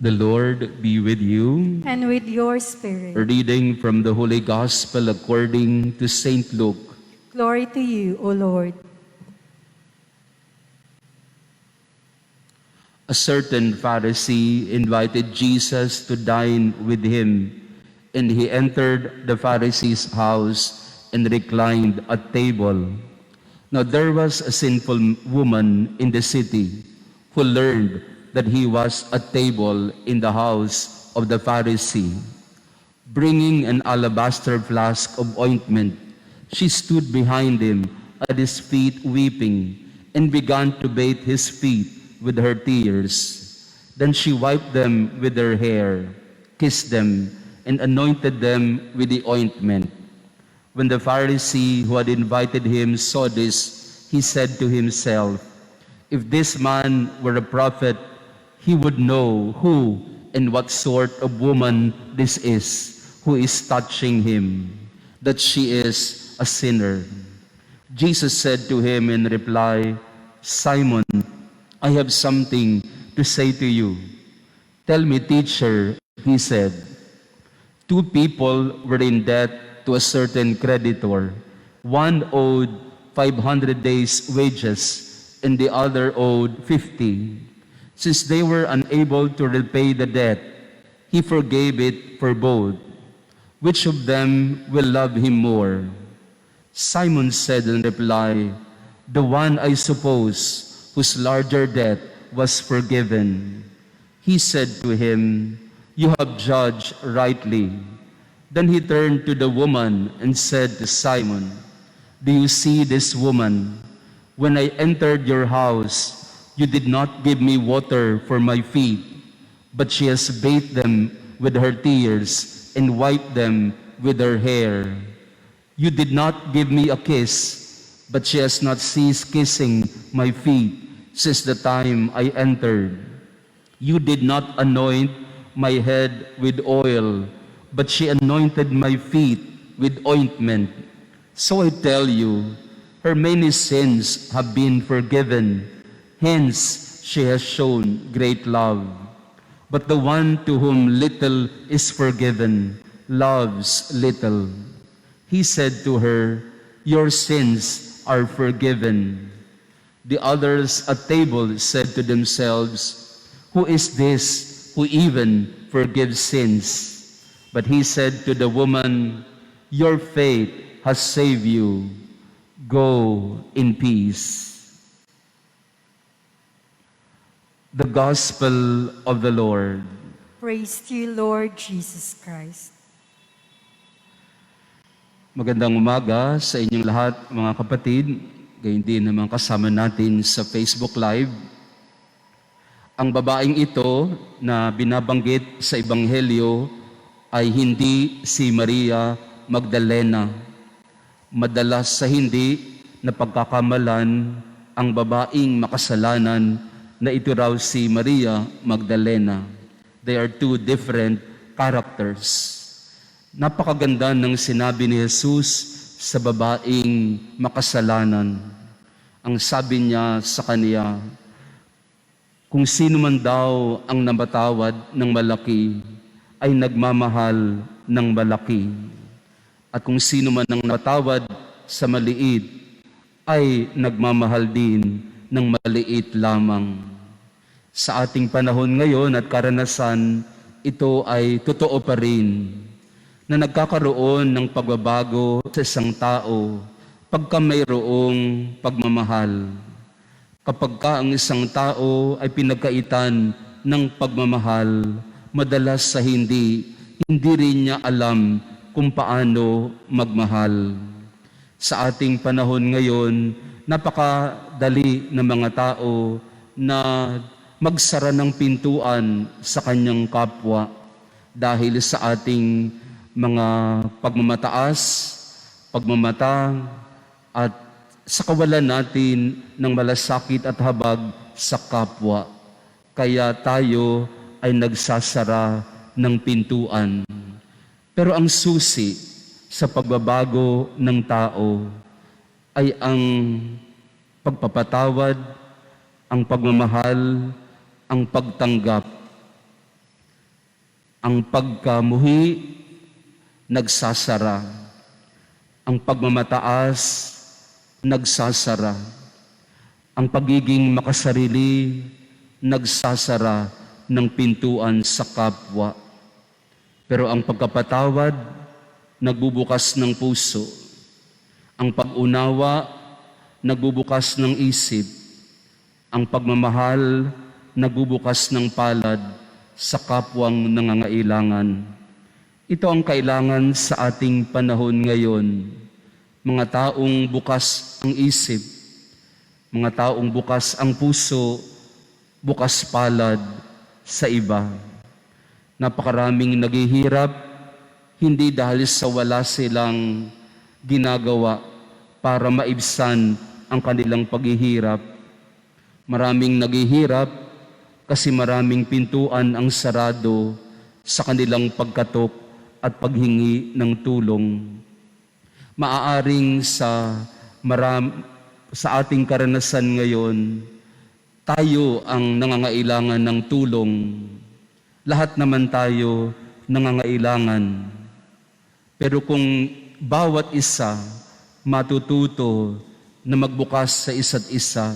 The Lord be with you. And with your spirit. A reading from the Holy Gospel according to Saint Luke. Glory to you, O Lord. A certain Pharisee invited Jesus to dine with him, and he entered the Pharisee's house and reclined at table. Now there was a sinful woman in the city who learned that he was at table in the house of the Pharisee. Bringing an alabaster flask of ointment, she stood behind him at his feet weeping, and began to bathe his feet with her tears. Then she wiped them with her hair, kissed them, and anointed them with the ointment. When the Pharisee who had invited him saw this, he said to himself, "If this man were a prophet, he would know who and what sort of woman this is who is touching him, that she is a sinner." Jesus said to him in reply, "Simon, I have something to say to you." "Tell me, teacher," he said. Two people were in debt to a certain creditor. One owed 500 days' wages, and the other owed 50. Since they were unable to repay the debt, he forgave it for both. Which of them will love him more? Simon said in reply, "The one, I suppose, whose larger debt was forgiven." He said to him, "You have judged rightly." Then he turned to the woman and said to Simon, "Do you see this woman? When I entered your house, you did not give me water for my feet, but she has bathed them with her tears and wiped them with her hair. You did not give me a kiss, but she has not ceased kissing my feet since the time I entered. You did not anoint my head with oil, but she anointed my feet with ointment. So I tell you, her many sins have been forgiven, hence she has shown great love. But the one to whom little is forgiven loves little." He said to her, "Your sins are forgiven." The others at table said to themselves, "Who is this who even forgives sins?" But he said to the woman, "Your faith has saved you. Go in peace." The Gospel of the Lord. Praise to you, Lord Jesus Christ. Magandang umaga sa inyong lahat, mga kapatid. Gayon din naman kasama natin sa Facebook Live. Ang babaeng ito na binabanggit sa Ebanghelyo ay hindi si Maria Magdalena. Madalas sa hindi na pagkakamalan ang babaeng makasalanan na ito raw si Maria Magdalena. They are two different characters. Napakaganda ng sinabi ni Jesus sa babaeng makasalanan. Ang sabi niya sa kaniya, kung sino man daw ang namatawad ng malaki, ay nagmamahal ng malaki. At kung sino man ang namatawad sa maliit, ay nagmamahal din ng maliit lamang. Sa ating panahon ngayon at karanasan, ito ay totoo pa rin na nagkakaroon ng pagbabago sa isang tao pagka mayroong pagmamahal. Kapag ka ang isang tao ay pinagkaitan ng pagmamahal, madalas sa hindi rin niya alam kung paano magmahal. Sa ating panahon ngayon, napakadali ng mga tao na magsara ng pintuan sa kanyang kapwa dahil sa ating mga pagmamataas, pagmamata, at sa kawalan natin ng malasakit at habag sa kapwa. Kaya tayo ay nagsasara ng pintuan. Pero ang susi sa pagbabago ng tao ay ang pagpapatawad, ang pagmamahal, ang pagtanggap. Ang pagkamuhi, nagsasara. Ang pagmamataas, nagsasara. Ang pagiging makasarili, nagsasara ng pintuan sa kapwa. Pero ang pagkapatawad, nagbubukas ng puso. Ang pag-unawa, nagbubukas ng isip. Ang pagmamahal, nagbubukas ng palad sa kapwang nangangailangan. Ito ang kailangan sa ating panahon ngayon. Mga taong bukas ang isip, mga taong bukas ang puso, bukas palad sa iba. Napakaraming naghihirap, hindi dahil sa wala silang ginagawa para maibsan ang kanilang paghihirap. Maraming naghihirap kasi maraming pintuan ang sarado sa kanilang pagkatok at paghingi ng tulong. Maaaring sa ating karanasan ngayon, tayo ang nangangailangan ng tulong. Lahat naman tayo nangangailangan. Pero kung bawat isa matututo na magbukas sa isa't isa,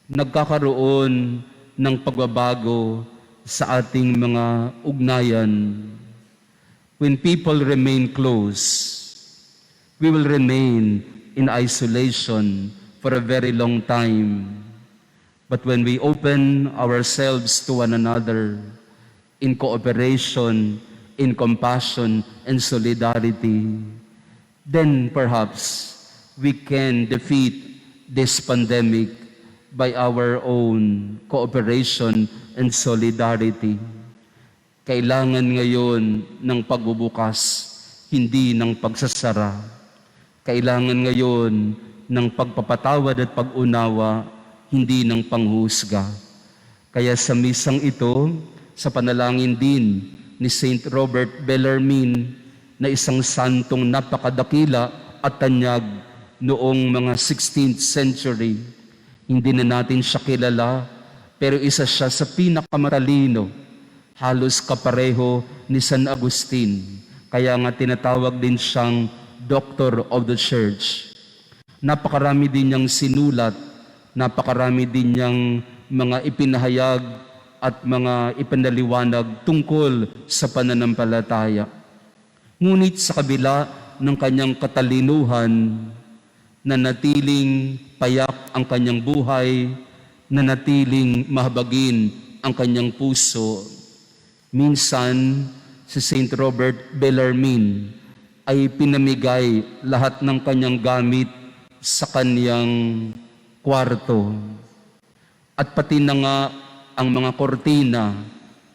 nagkakaroon ng pagbabago sa ating mga ugnayan. When people remain close, we will remain in isolation for a very long time. But when we open ourselves to one another in cooperation, in compassion, and solidarity, then perhaps we can defeat this pandemic by our own cooperation and solidarity. Kailangan ngayon ng pagbubukas, hindi ng pagsasara. Kailangan ngayon ng pagpapatawad at pag-unawa, hindi ng panghusga. Kaya sa misang ito, sa panalangin din ni Saint Robert Bellarmine, na isang santong napakadakila at tanyag noong mga 16th century, hindi na natin siya kilala, pero isa siya sa pinakamatalino, halos kapareho ni San Agustin. Kaya nga tinatawag din siyang Doctor of the Church. Napakarami din niyang sinulat, napakarami din niyang mga ipinahayag at mga ipinaliwanag tungkol sa pananampalataya. Ngunit sa kabila ng kanyang katalinuhan, nanatiling payak ang kanyang buhay, nanatiling mahabagin ang kanyang puso. Minsan, si Saint Robert Bellarmine ay pinamigay lahat ng kanyang gamit sa kanyang kwarto. At pati na nga ang mga kortina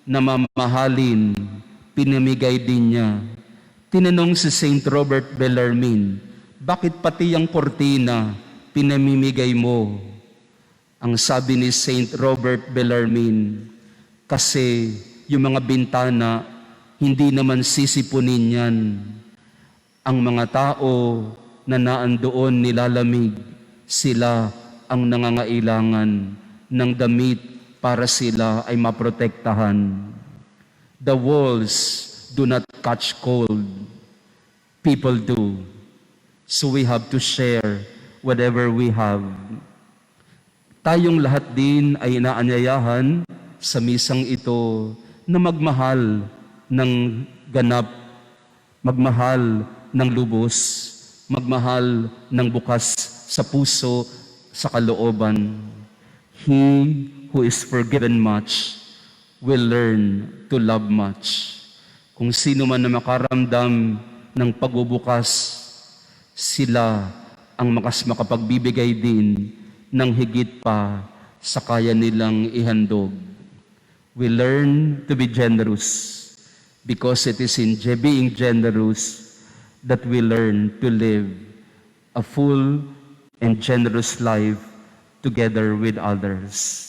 na mamahalin, pinamigay din niya. Tinanong si Saint Robert Bellarmine, bakit pati ang kortina pinamimigay mo? Ang sabi ni Saint Robert Bellarmine, kasi yung mga bintana, hindi naman sisipunin yan. Ang mga tao na naandoon nilalamig, sila ang nangangailangan ng damit para sila ay maprotektahan. The walls do not catch cold. People do. So we have to share whatever we have. Tayong lahat din ay inaanyayahan sa misang ito na magmahal ng ganap, magmahal ng lubos, magmahal ng bukas sa puso, sa kalooban. He who is forgiven much will learn to love much. Kung sino man na makaramdam ng pagbubukas, sila ang makapagbibigay din ng higit pa sa kaya nilang ihandog. We learn to be generous because it is in being generous that we learn to live a full and generous life together with others.